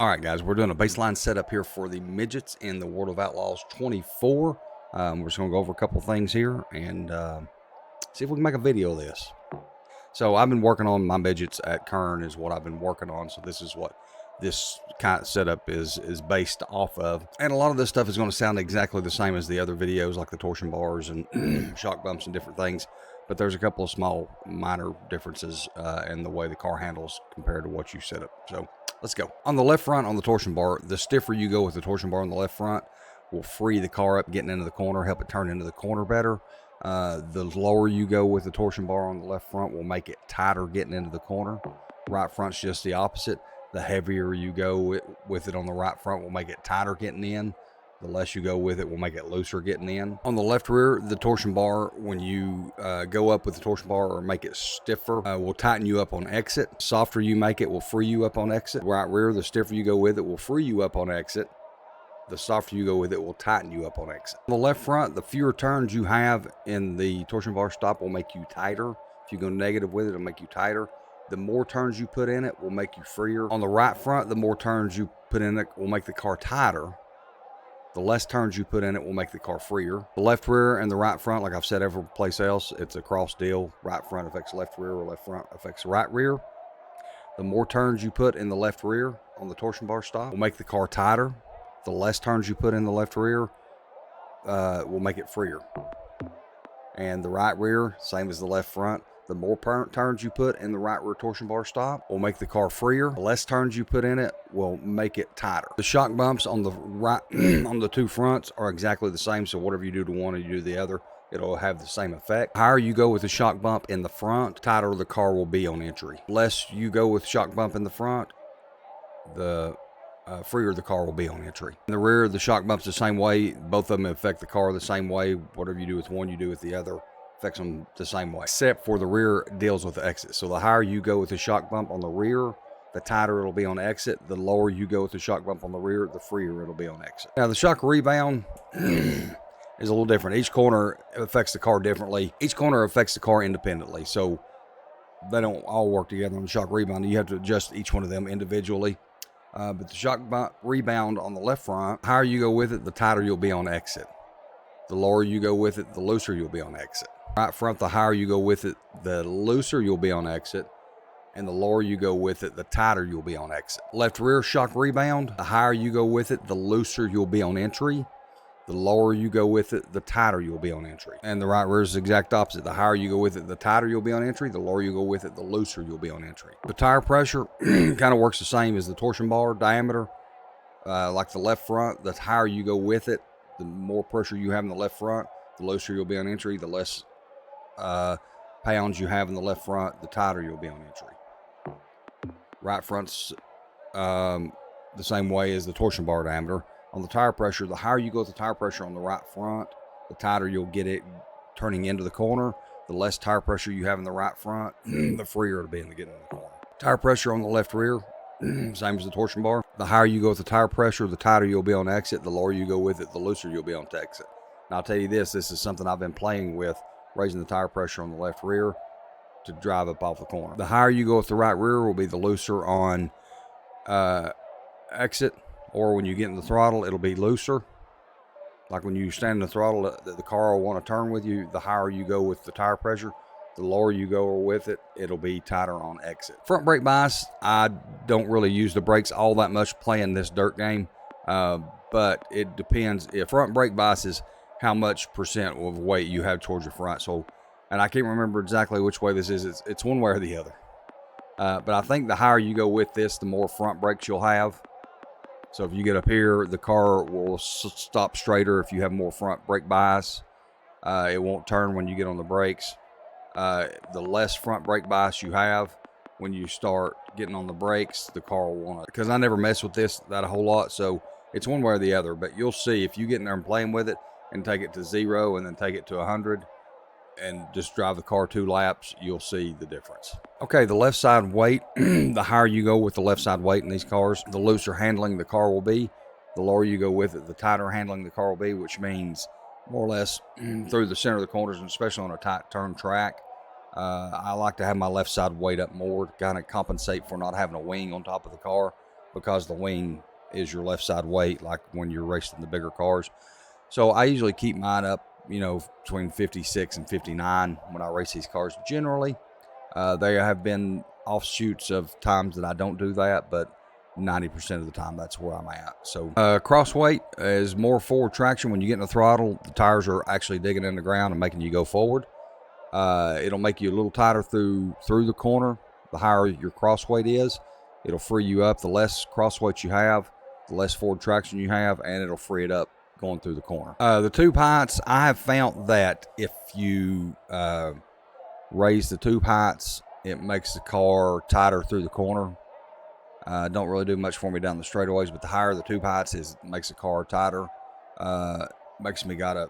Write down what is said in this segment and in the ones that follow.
All right, guys, we're doing a baseline setup here for the Midgets in the World of Outlaws 24. We're just going to go over a couple things here and see if we can make a video of this. So I've been working on my Midgets at Kern is what I've been working on. So this is what this kind of setup is based off of. And a lot of this stuff is going to sound exactly the same as the other videos, like the torsion bars and shock bumps and different things. But there's a couple of small minor differences in the way the car handles compared to what you set up. So let's go. On the left front on the torsion bar, the stiffer you go with the torsion bar on the left front will free the car up getting into the corner, help it turn into the corner better. The lower you go with the torsion bar on the left front will make it tighter getting into the corner. Right front's just the opposite. The heavier you go with it on the right front will make it tighter getting in. The less you go with it will make it looser getting in. On the left rear, the torsion bar, when you go up with the torsion bar or make it stiffer, will tighten you up on exit. Softer you make it will free you up on exit. Right rear, the stiffer you go with it will free you up on exit. The softer you go with it will tighten you up on exit. On the left front, the fewer turns you have in the torsion bar stop will make you tighter. If you go negative with it, it'll make you tighter. The more turns you put in it will make you freer. On the right front, the more turns you put in it will make the car tighter. The less turns you put in it will make the car freer. The left rear and the right front, like I've said every place else, it's a cross deal. Right front affects left rear, or left front affects right rear. The more turns you put in the left rear on the torsion bar stop will make the car tighter. The less turns you put in the left rear will make it freer. And the right rear, same as the left front. The more turns you put in the right rear torsion bar stop will make the car freer. The less turns you put in it will make it tighter. The shock bumps on the right on the two fronts are exactly the same. So whatever you do to one or you do the other, it'll have the same effect. The higher you go with the shock bump in the front, the tighter the car will be on entry. The less you go with shock bump in the front, the freer the car will be on entry. In the rear, the shock bumps the same way. Both of them affect the car the same way. Whatever you do with one, you do with the other. Affects them the same way, except for the rear deals with the exit. So the higher you go with the shock bump on the rear, the tighter it'll be on exit. The lower you go with the shock bump on the rear, the freer it'll be on exit. Now the shock rebound is a little different. Each corner affects the car differently. Each corner affects the car independently. So they don't all work together on the shock rebound. You have to adjust each one of them individually. But the shock rebound on the left front, the higher you go with it, the tighter you'll be on exit. The lower you go with it, the looser you'll be on exit. Right front, the higher you go with it, the looser you'll be on exit. And the lower you go with it, the tighter you'll be on exit. Left rear shock rebound, the higher you go with it, the looser you'll be on entry. The lower you go with it, the tighter you'll be on entry. And the right rear is the exact opposite. The higher you go with it, the tighter you'll be on entry. The lower you go with it, the looser you'll be on entry. The tire pressure kind of works the same as the torsion bar diameter. Like the left front, the higher you go with it, the more pressure you have in the left front, the looser you'll be on entry. The less pounds you have in the left front, the tighter you'll be on entry. Right front's the same way as the torsion bar diameter. On the tire pressure, the higher you go with the tire pressure on the right front, the tighter you'll get it turning into the corner. The less tire pressure you have in the right front, the freer it'll be in the getting in the corner. Tire pressure on the left rear, same as the torsion bar. The higher you go with the tire pressure, the tighter you'll be on exit. The lower you go with it, the looser you'll be on exit. Now I'll tell you this is something I've been playing with, raising the tire pressure on the left rear to drive up off the corner. The higher you go with the right rear will be the looser on exit, or when you get in the throttle, it'll be looser. Like when you stand in the throttle, the car will want to turn with you. The higher you go with the tire pressure, the lower you go with it, it'll be tighter on exit. Front brake bias, I don't really use the brakes all that much playing this dirt game, but it depends. If front brake bias is how much percent of weight you have towards your front. So, and I can't remember exactly which way this is. It's one way or the other. But I think the higher you go with this, the more front brakes you'll have. So if you get up here, the car will stop straighter if you have more front brake bias. It won't turn when you get on the brakes. The less front brake bias you have, when you start getting on the brakes, the car will want to. Because I never mess with this that a whole lot, so it's one way or the other. But you'll see if you get in there and playing with it and take it to 0 and then take it to 100 and just drive the car 2 laps, you'll see the difference. Okay, the left side weight, the higher you go with the left side weight in these cars, the looser handling the car will be. The lower you go with it, the tighter handling the car will be, which means more or less through the center of the corners, and especially on a tight turn track. I like to have my left side weight up more to kind of compensate for not having a wing on top of the car. because the wing is your left side weight, like when you're racing the bigger cars. So I usually keep mine up, you know, between 56 and 59 when I race these cars. Generally, there have been offshoots of times that I don't do that, but 90% of the time that's where I'm at. So cross weight is more forward traction. When you get in the throttle, the tires are actually digging in the ground and making you go forward. It'll make you a little tighter through the corner. The higher your cross weight is, it'll free you up. The less cross weight you have, the less forward traction you have, and it'll free it up going through the corner. The tube heights, I have found that if you raise the tube heights, it makes the car tighter through the corner. Don't really do much for me down the straightaways, but the higher the tube heights is, makes the car tighter. Makes me gotta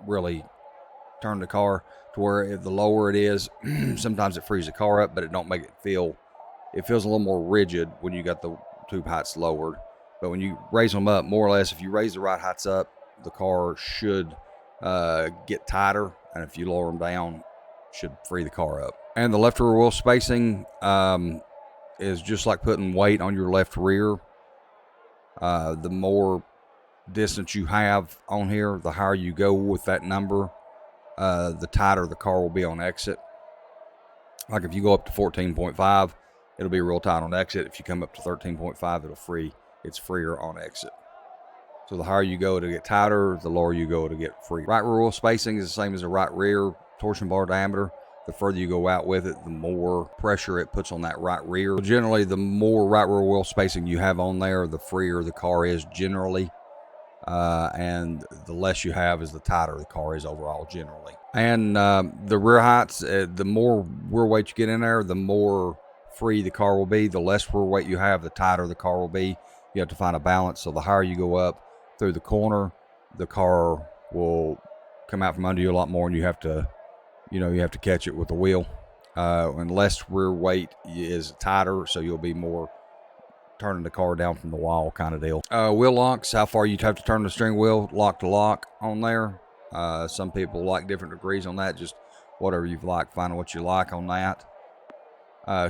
really turn the car to where if the lower it is, sometimes it frees the car up, but it don't make it feel, it feels a little more rigid when you got the tube heights lowered. But when you raise them up, more or less, if you raise the right heights up, the car should get tighter, and if you lower them down, should free the car up. And the left rear wheel spacing is just like putting weight on your left rear. The more distance you have on here, the higher you go with that number, the tighter the car will be on exit. Like if you go up to 14.5, it'll be real tight on exit. If you come up to 13.5, it's freer on exit. So the higher you go to get tighter, the lower you go to get free. Right rear wheel spacing is the same as the right rear torsion bar diameter. The further you go out with it, the more pressure it puts on that right rear. So generally, the more right rear wheel spacing you have on there, the freer the car is generally. And the less you have is the tighter the car is overall generally. And the rear heights, the more rear weight you get in there, the more free the car will be. The less rear weight you have, the tighter the car will be. You have to find a balance. So the higher you go up through the corner, the car will come out from under you a lot more, and you have to catch it with the wheel. And less rear weight is tighter, so you'll be more turning the car down from the wall kind of deal. Wheel locks, how far you'd have to turn the steering wheel lock to lock on there. Some people like different degrees on that, just whatever you like, find what you like on that.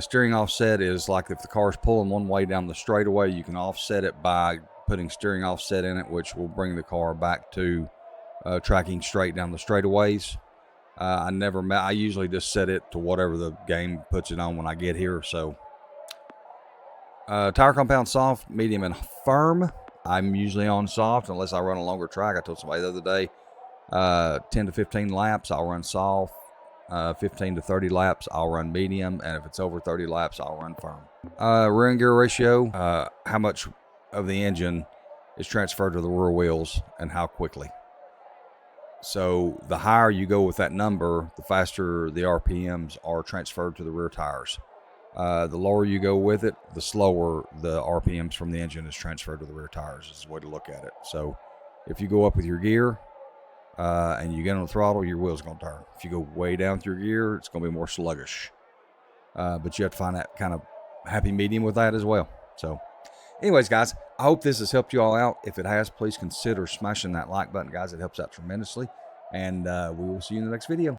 Steering offset is like if the car's pulling one way down the straightaway, you can offset it by putting steering offset in it, which will bring the car back to tracking straight down the straightaways. I usually just set it to whatever the game puts it on when I get here. So tire compound soft, medium, and firm. I'm usually on soft unless I run a longer track. I told somebody the other day, 10 to 15 laps, I'll run soft. 15 to 30 laps, I'll run medium. And if it's over 30 laps, I'll run firm. Rear and gear ratio, how much of the engine is transferred to the rear wheels and how quickly. So the higher you go with that number, the faster the RPMs are transferred to the rear tires. The lower you go with it, the slower the RPMs from the engine is transferred to the rear tires, is the way to look at it. So if you go up with your gear and you get on the throttle, your wheel's going to turn. If you go way down with your gear, it's going to be more sluggish. But you have to find that kind of happy medium with that as well. So anyways, guys, I hope this has helped you all out. If it has, please consider smashing that like button, guys. It helps out tremendously. And we will see you in the next video.